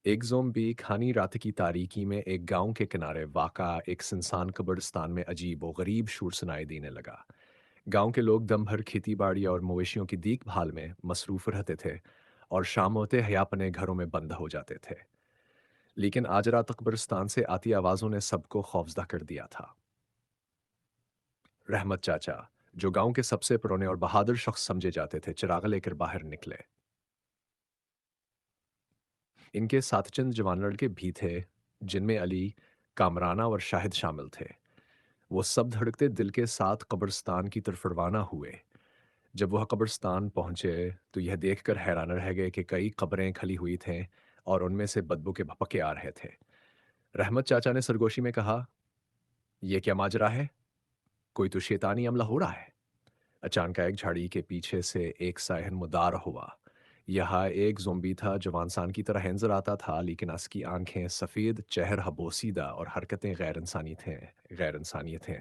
एक ज़ोंबी घनी रात की तारीकी में एक गांव के किनारे वाक़ा एक सुनसान कब्रिस्तान में अजीब और गरीब शोर सुनाई देने लगा। गांव के लोग दम भर खेती बाड़ी और मवेशियों की देखभाल में मसरूफ रहते थे और शाम होते ही अपने घरों में बंद हो जाते थे। लेकिन आज रात कब्रिस्तान से आती आवाज़ों ने सबको खौफजदा कर दिया था। रहमत चाचा, जो गांव के सबसे पुराने और बहादुर शख्स समझे जाते थे, चिराग लेकर बाहर निकले। इनके साथ चंद जवान लड़के भी थे, जिनमें अली, कामराना और शाहिद शामिल थे। वो सब धड़कते दिल के साथ कब्रिस्तान की तरफ रवाना हुए। जब वह कब्रिस्तान पहुंचे तो यह देखकर हैरान रह गए कि कई कब्रें खली हुई थीं और उनमें से बदबू के भपके आ रहे थे। रहमत चाचा ने सरगोशी में कहा, यह क्या माजरा है? कोई तो शैतानी हमला हो रहा है। अचानक एक झाड़ी के पीछे से एक सायहन मुदार हुआ। यह एक ज़ोंबी था जो इंसान की तरह नजर आता था, लेकिन उसकी आंखें सफ़ेद, चेहरा बोसीदा और हरकतें गैर इंसानी थे।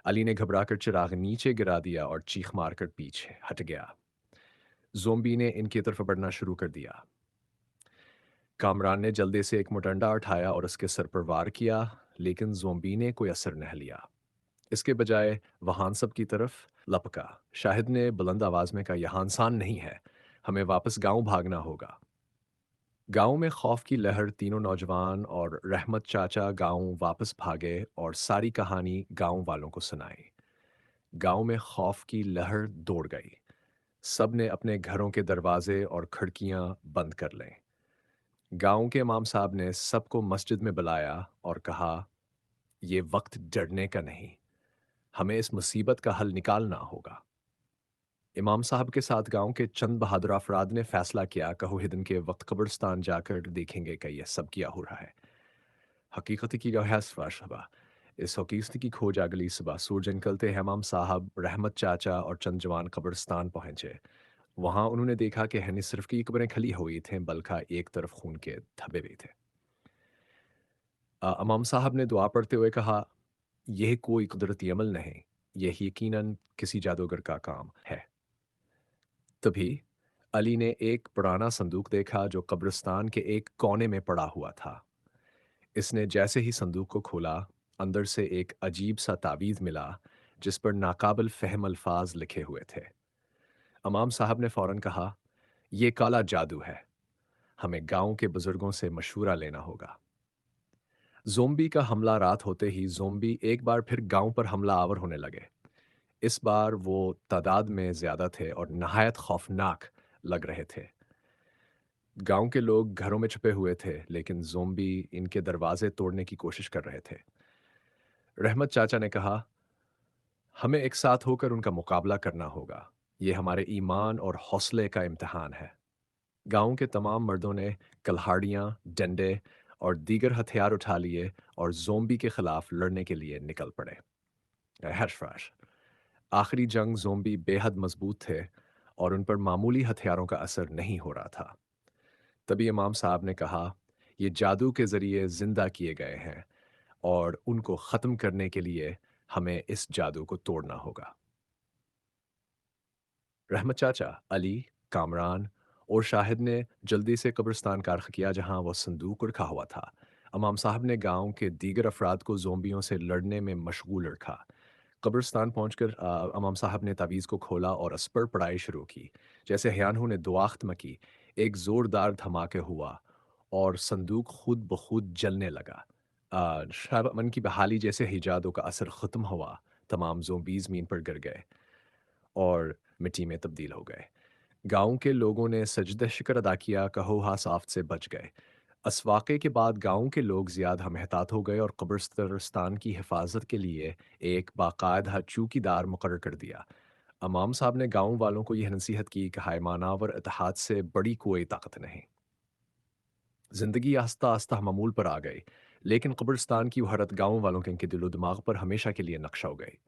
अली ने घबराकर चिराग नीचे गिरा दिया और चीख मारकर पीछे हट गया। ज़ोंबी ने इनकी तरफ बढ़ना शुरू कर दिया। कामरान ने जल्दी से एक मुटंडा उठाया और उसके सर पर वार किया, लेकिन ज़ोंबी ने कोई असर नहीं लिया। इसके बजाय वहां सब की तरफ लपका। शाहिद ने बुलंद आवाज में कहा, यहाँ इंसान नहीं है, हमें वापस गांव भागना होगा। गांव में खौफ की लहर, तीनों नौजवान और रहमत चाचा गांव वापस भागे और सारी कहानी गांव वालों को सुनाई। गांव में खौफ की लहर दौड़ गई। सब ने अपने घरों के दरवाजे और खिड़कियां बंद कर लें। गांव के इमाम साहब ने सबको मस्जिद में बुलाया और कहा, यह वक्त डरने का नहीं, हमें इस मुसीबत का हल निकालना होगा। इमाम साहब के साथ गांव के चंद बहादुर अफराद ने फैसला किया, कहो हिदन के वक्त कब्रिस्तान जाकर देखेंगे कि यह सब क्या हो रहा है। हकीकत की सुबह इस हकीकत की खोज अगली सुबह सूरज निकलते ही इमाम साहब, रहमत चाचा और चंद जवान कब्रिस्तान पहुंचे। वहां उन्होंने देखा कि हनी सिर्फ की कब्रें खली हुई थीं, बल्कि एक तरफ खून के धब्बे भी थे। इमाम साहब ने दुआ पढ़ते हुए कहा, यह कोई कुदरती अमल नहीं, यह यकीनन किसी जादूगर का काम है। तभी अली ने एक पुराना संदूक देखा जो कब्रिस्तान के एक कोने में पड़ा हुआ था। इसने जैसे ही संदूक को खोला, अंदर से एक अजीब सा तावीज़ मिला, जिस पर नाकाबिल फहम अल्फाज लिखे हुए थे। इमाम साहब ने फौरन कहा, यह काला जादू है, हमें गांव के बुजुर्गों से मशवरा लेना होगा। ज़ोंबी का हमला रात होते ही ज़ोंबी एक बार फिर गांव पर हमला आवर होने लगे। इस बार वो तादाद में ज्यादा थे और नहायत खौफनाक लग रहे थे। गांव के लोग घरों में छुपे हुए थे, लेकिन ज़ोंबी इनके दरवाजे तोड़ने की कोशिश कर रहे थे। रहमत चाचा ने कहा, हमें एक साथ होकर उनका मुकाबला करना होगा। ये हमारे ईमान और हौसले का इम्तिहान है। गांव के तमाम मर्दों ने कल्हाड़ियाँ, डंडे और दीगर हथियार उठा लिए और ज़ोंबी के खिलाफ लड़ने के लिए निकल पड़े। हर्षफाश आखिरी जंग ज़ोंबी बेहद मजबूत थे और उन पर मामूली हथियारों का असर नहीं हो रहा था। तभी इमाम साहब ने कहा, ये जादू के जरिए जिंदा किए गए हैं और उनको ख़त्म करने के लिए हमें इस जादू को तोड़ना होगा। रहमत चाचा, अली, कामरान और शाहिद ने जल्दी से कब्रिस्तान का रुख किया जहां वह संदूक रखा हुआ था। इमाम साहब ने गांव के दीगर अफराद को जोम्बियों से लड़ने में मशगूल रखा। कब्रिस्तान पहुंचकर इमाम साहब ने तावीज़ को खोला और उस पर पढ़ाई शुरू की। जैसे हयानों ने दुआ ख़त्म की, एक ज़ोरदार धमाके हुआ और संदूक खुद ब खुद जलने लगा। शायद अमन की बहाली जैसे ही जादू का असर ख़त्म हुआ, तमाम ज़ोंबीज़ ज़मीन पर गिर गए और मिट्टी में तब्दील हो गए। गांव के लोगों ने सजदे शुक्र अदा किया, कहो हास आफत से बच गए। इस वाक़े के बाद गांव के लोग ज़्यादा महतात हो गए और कब्रिस्तान की हिफाजत के लिए एक बाकायदा चौकीदार मुकर्रर कर दिया। इमाम साहब ने गांव वालों को यह नसीहत की कि हायमाना और इत्तेहाद से बड़ी कोई ताकत नहीं। जिंदगी आस्ता आस्ता मामूल पर आ गई, लेकिन कब्रिस्तान की वहरत गांव वालों के दिलो दिमाग पर हमेशा के लिए नक्शा हो गई।